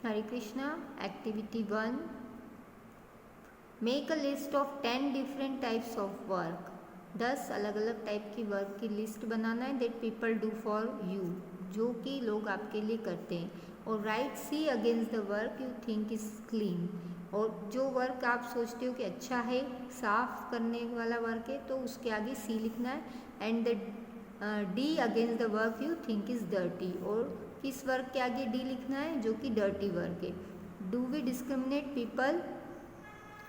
Hare Krishna. Activity 1, make a list of 10 different types of work. 10 अलग अलग type की work की लिस्ट बनाना है that people do for you, जो कि लोग आपके लिए करते हैं। और write C against the work you think is clean, और जो वर्क आप सोचते हो कि अच्छा है, साफ करने वाला वर्क है, तो उसके आगे सी लिखना है। And the D against the work you think is dirty, और किस वर्क के आगे डी लिखना है जो कि डर्टी वर्क है। Do we discriminate people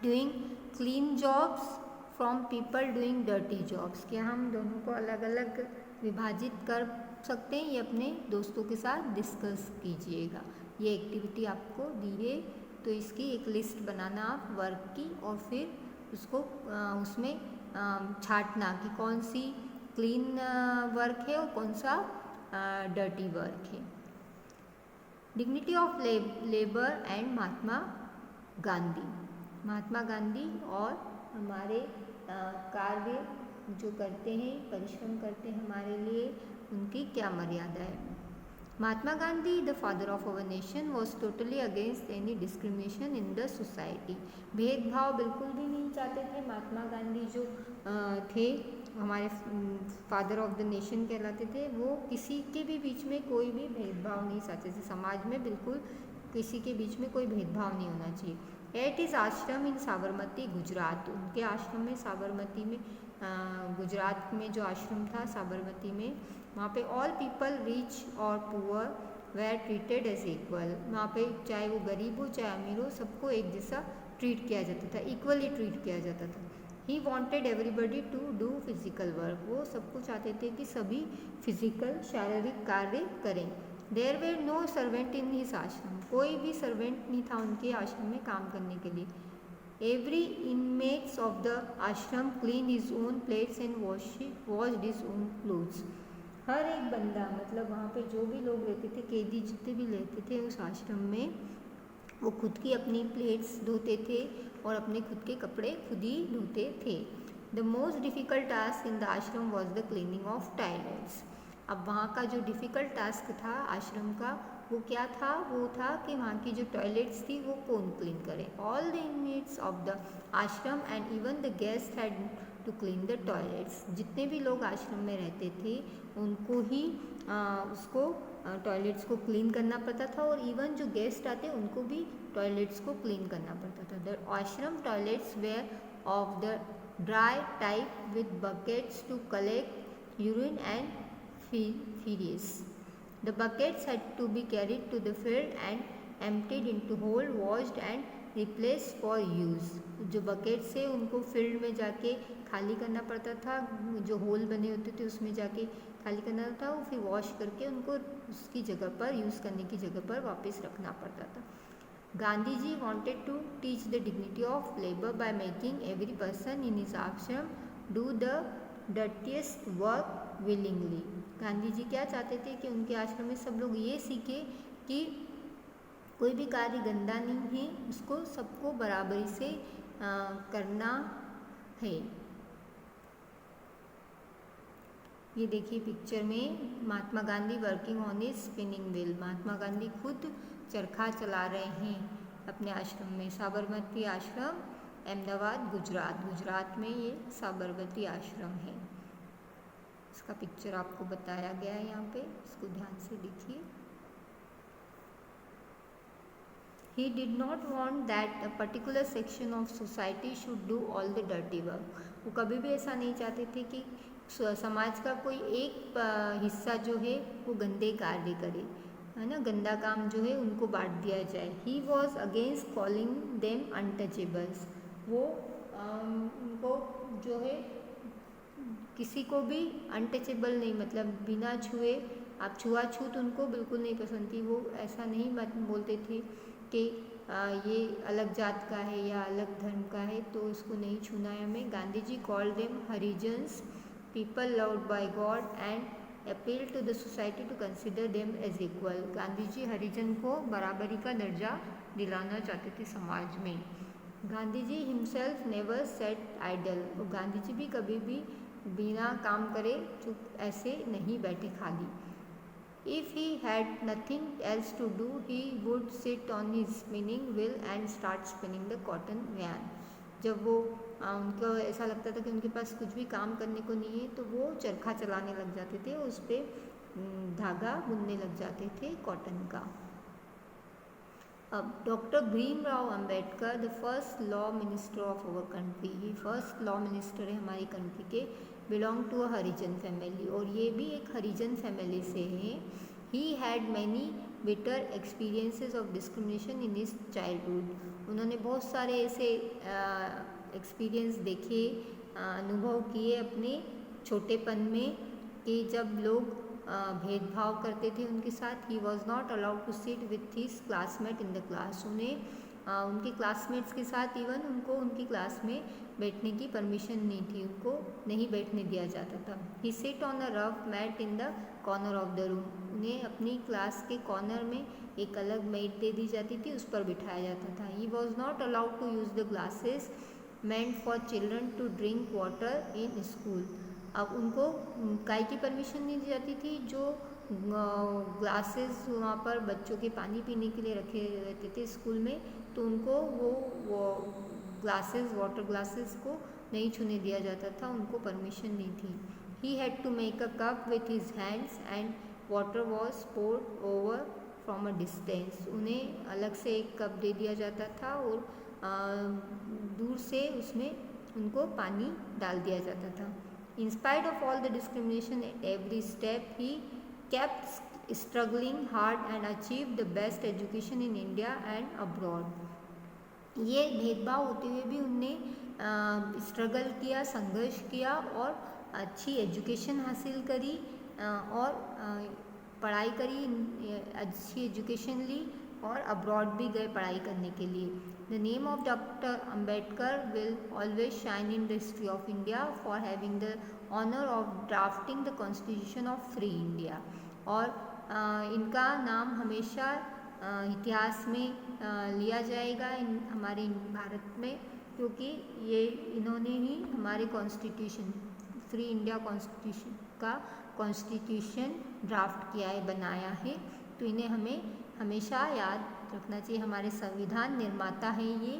doing clean jobs from people doing dirty jobs? क्या हम दोनों को अलग अलग विभाजित कर सकते हैं? ये अपने दोस्तों के साथ डिस्कस कीजिएगा। ये एक्टिविटी आपको दी है, तो इसकी एक लिस्ट बनाना आप वर्क की, और फिर उसको उसमें छांटना कि कौन सी क्लीन वर्क है और कौन सा डर्टी वर्क है। Dignity of labour and Mahatma Gandhi. Mahatma Gandhi और हमारे कार्य जो करते हैं, परिश्रम करते हैं हमारे लिए, उनकी क्या मर्यादा है। Mahatma Gandhi, the father of our nation, was totally against any discrimination in the society. भेदभाव बिल्कुल भी नहीं चाहते थे महात्मा गांधी, जो थे हमारे फादर ऑफ द नेशन कहलाते थे। वो किसी के भी बीच में कोई भी भेदभाव नहीं चाहते थे, समाज में बिल्कुल किसी के बीच में कोई भेदभाव नहीं होना चाहिए। एट इज आश्रम इन साबरमती गुजरात, उनके आश्रम में साबरमती में गुजरात में जो आश्रम था साबरमती में, वहाँ पे ऑल पीपल रिच और poor were treated as equal. वहाँ पे चाहे वो गरीब हो चाहे अमीर हो, सबको एक जैसा ट्रीट किया जाता था, इक्वली ट्रीट किया जाता था। He wanted everybody to do physical work, वो सबको चाहते थे कि सभी फिजिकल शारीरिक कार्य करें। There were no servant in his ashram, कोई भी सर्वेंट नहीं था उनके आश्रम में काम करने के लिए। Every inmates of the ashram clean his own plates and washed his own clothes. हर एक बंदा, मतलब वहाँ पे जो भी लोग रहते थे, कैदी जितने भी रहते थे उस आश्रम में, वो खुद की अपनी प्लेट्स धोते थे और अपने खुद के कपड़े खुद ही धोते थे। The most difficult task in the ashram was the cleaning of toilets. अब वहाँ का जो डिफ़िकल्ट टास्क था आश्रम का, वो क्या था? वो था कि वहाँ की जो टॉयलेट्स थी वो कौन क्लीन करे। All the inmates of the ashram and even the guest had to clean the toilets. जितने भी लोग आश्रम में रहते थे उनको ही उसको टॉयलेट्स को क्लीन करना पड़ता था, और इवन जो गेस्ट आते उनको भी टॉयलेट्स को क्लीन करना पड़ता था। The ashram toilets were of the dry type with buckets to collect urine and feces. The buckets had to be carried to the field and emptied into hole, washed and replaced for use. जो buckets है उनको field में जाके खाली करना पड़ता था, जो होल बने होते थे उसमें जाके खाली करना था, वो फिर वॉश करके उनको उसकी जगह पर, यूज़ करने की जगह पर वापस रखना पड़ता था। Gandhi ji wanted to teach the dignity of labor by making every person in his ashram do the dirtiest work willingly. Gandhi ji क्या चाहते थे कि उनके आश्रम में सब लोग ये सीखे कि कोई भी कार्य गंदा नहीं है, उसको सबको बराबरी से करना है। ये देखिए पिक्चर में Mahatma Gandhi working on his spinning wheel. Mahatma Gandhi खुद चरखा चला रहे हैं अपने आश्रम में। साबरमती आश्रम अहमदाबाद गुजरात में ये साबरमती आश्रम है। इसका पिक्चर आपको बताया गया है यहाँ पे, इसको ध्यान से देखिए। He did not want that a particular section of society should do all the dirty work. वो कभी भी ऐसा नहीं चाहते थे कि समाज का कोई एक हिस्सा जो है वो गंदे कार्य करे, है ना, गंदा काम जो है उनको बांट दिया जाए। He was against calling them untouchables. वो उनको जो है किसी को भी अनटचेबल नहीं, मतलब बिना छुए, आप छुआछूत उनको बिल्कुल नहीं पसंद थी। वो ऐसा नहीं बोलते थे कि ये अलग जात का है या अलग धर्म का है तो इसको नहीं छूना है हमें। Gandhi ji called them Harijans, people loved by God, and appeal to the society to consider them as equal. Gandhi ji Harijan को बराबरी का दर्जा दिलाना चाहते थे समाज में। Gandhi ji himself never set idol, और गांधी जी भी कभी भी बिना काम करे चुप ऐसे नहीं बैठे खाली। If he had nothing else to do, he would sit on his spinning wheel and start spinning the cotton yarn. जब वो उनको ऐसा लगता था कि उनके पास कुछ भी काम करने को नहीं है तो वो चरखा चलाने लग जाते थे, उस पर धागा बुनने लग जाते थे कॉटन का. अब doctor Bhimrao Ambedkar, the first law minister of our country, ये फर्स्ट लॉ मिनिस्टर है हमारी कंट्री के, belong to a Harijan family, और ये भी एक हरिजन फैमिली से हैं. He had many bitter experiences of discrimination in his childhood. उन्होंने बहुत सारे ऐसे एक्सपीरियंस देखे, अनुभव किए अपने छोटेपन में कि जब लोग भेदभाव करते थे उनके साथ. He was not allowed to sit with his classmate in the class. उन्हें उनके क्लासमेट्स के साथ इवन उनको उनकी क्लास में बैठने की परमिशन नहीं थी, उनको नहीं बैठने दिया जाता था. He sit on a rough mat in the corner of the room. उन्हें अपनी क्लास के कॉर्नर में एक अलग मैट दे दी जाती थी, उस पर बिठाया जाता था. He was not allowed to use the glasses meant for children to drink water in school. अब उनको काय की परमिशन नहीं दी जाती थी, जो ग्लासेस वहाँ पर बच्चों के पानी पीने के लिए रखे रहते थे स्कूल में, तो उनको वो ग्लासेस, वाटर ग्लासेस को नहीं छूने दिया जाता था, उनको परमिशन नहीं थी. He had to make a cup with his hands and water was poured over from a distance. उन्हें अलग से एक कप दे दिया जाता था और दूर से उसमें उनको पानी डाल दिया जाता था. In spite of all the discrimination at every step, he kept struggling hard and achieved the best education in India and abroad. ये भेदभाव होते हुए भी उनने स्ट्रगल किया, संघर्ष किया और अच्छी एजुकेशन हासिल करी और पढ़ाई करी, अच्छी एजुकेशन ली और अब्रॉड भी गए पढ़ाई करने के लिए. The name of Dr. Ambedkar will always shine in the history of India for having the honor of drafting the Constitution of Free India. और इनका नाम हमेशा इतिहास में लिया जाएगा हमारे भारत में, क्योंकि ये इन्होंने ही हमारे कॉन्स्टिट्यूशन, फ्री इंडिया कॉन्स्टिट्यूशन का कॉन्स्टिट्यूशन ड्राफ्ट किया है, बनाया है. तो इन्हें हमें हमेशा याद रखना चाहिए. हमारे संविधान निर्माता हैं ये,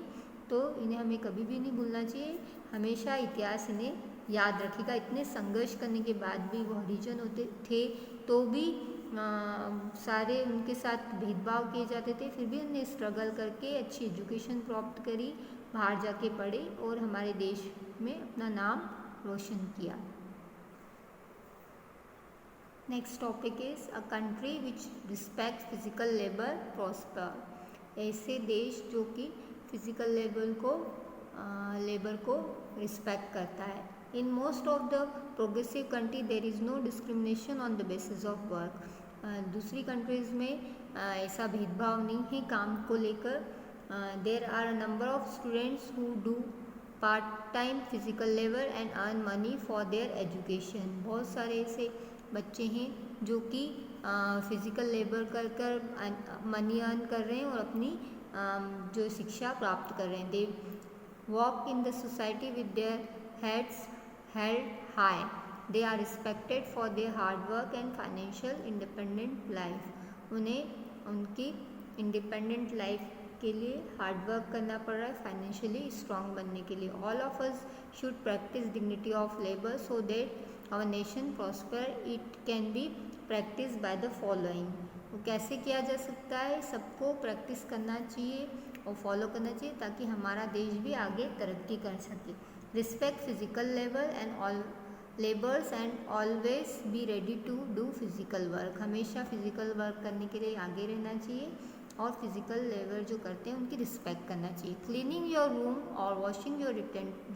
तो इन्हें हमें कभी भी नहीं भूलना चाहिए. हमेशा इतिहास इन्हें याद रखेगा. इतने संघर्ष करने के बाद भी वो हरिजन होते थे तो भी सारे उनके साथ भेदभाव किए जाते थे, फिर भी उन्हें स्ट्रगल करके अच्छी एजुकेशन प्राप्त करी, बाहर जाके पढ़े और हमारे देश में अपना नाम रोशन किया. Next topic is a country which respect physical labour prosper. ऐसे देश जो कि फिजिकल लेबर को रिस्पेक्ट करता है. In most of the progressive country there is no discrimination on the basis of work. दूसरी कंट्रीज़ में ऐसा भेदभाव नहीं है काम को लेकर. There are a number of students who do part time physical labour and earn money for their education. बहुत सारे ऐसे बच्चे हैं जो कि फिज़िकल लेबर कर कर मनी अर्न कर रहे हैं और अपनी जो शिक्षा प्राप्त कर रहे हैं. They walk in the society with their heads held high. They are respected for their hard work and financial independent life. उन्हें उनकी इंडिपेंडेंट लाइफ के लिए हार्ड वर्क करना पड़ रहा है, फाइनेंशियली स्ट्रॉन्ग बनने के लिए. All of us should practice dignity of labour so that our nation prosper. It can be practiced by the following. वो कैसे किया जा सकता है? सबको प्रैक्टिस करना चाहिए और फॉलो करना चाहिए ताकि हमारा देश भी आगे तरक्की कर सके. Respect physical labour and all labours and always be ready to do physical work. हमेशा फिजिकल वर्क करने के लिए आगे रहना चाहिए और फिजिकल लेबर जो करते हैं उनकी रिस्पेक्ट करना चाहिए. क्लीनिंग योर रूम और washing your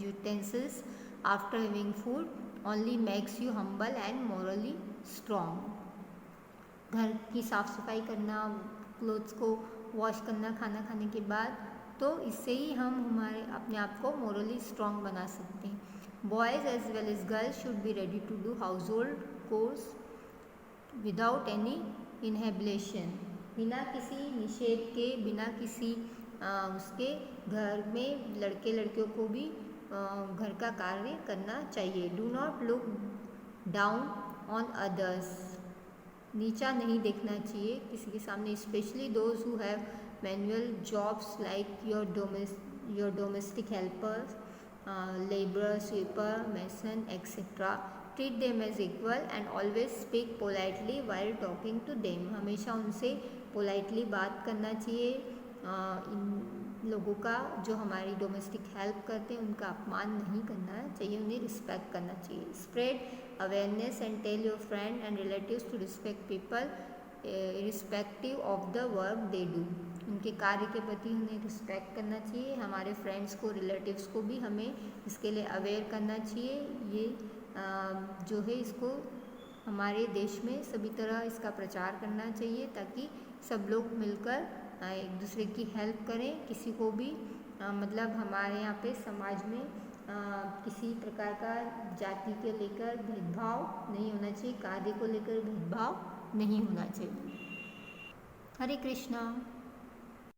utensils after having food only makes you humble and morally strong. घर की साफ़ सफाई करना, क्लोथ्स को वॉश करना खाना खाने के बाद, तो इससे ही हम हमारे अपने आप को मोरली स्ट्रॉन्ग बना सकते हैं. Boys as well as girls should be ready to do household chores without any inhibition. बिना किसी निषेध के, बिना किसी उसके घर में लड़के लड़कियों को भी घर का कार्य करना चाहिए. Do not look down on others. नीचा नहीं देखना चाहिए किसी के सामने, specially those who have manual jobs like your domestic helpers, labour, sweeper, mason et cetera. Treat them as equal and always speak politely while talking to them. हमेशा उनसे politely बात करना चाहिए. इन लोगों का जो हमारी डोमेस्टिक हेल्प करते हैं उनका अपमान नहीं करना चाहिए, उन्हें रिस्पेक्ट करना चाहिए. Spread awareness and tell your friend and relatives to respect people irrespective of the work they do. उनके कार्य के प्रति उन्हें रिस्पेक्ट करना चाहिए. हमारे फ्रेंड्स को, रिलेटिव्स को भी हमें इसके लिए अवेयर करना चाहिए. ये जो है इसको हमारे देश में सभी तरह इसका प्रचार करना चाहिए ताकि सब लोग मिलकर एक दूसरे की हेल्प करें. किसी को भी मतलब हमारे यहाँ पे समाज में किसी प्रकार का जाति के लेकर भेदभाव नहीं होना चाहिए, कार्य को लेकर भेदभाव नहीं होना चाहिए. हरे कृष्णा.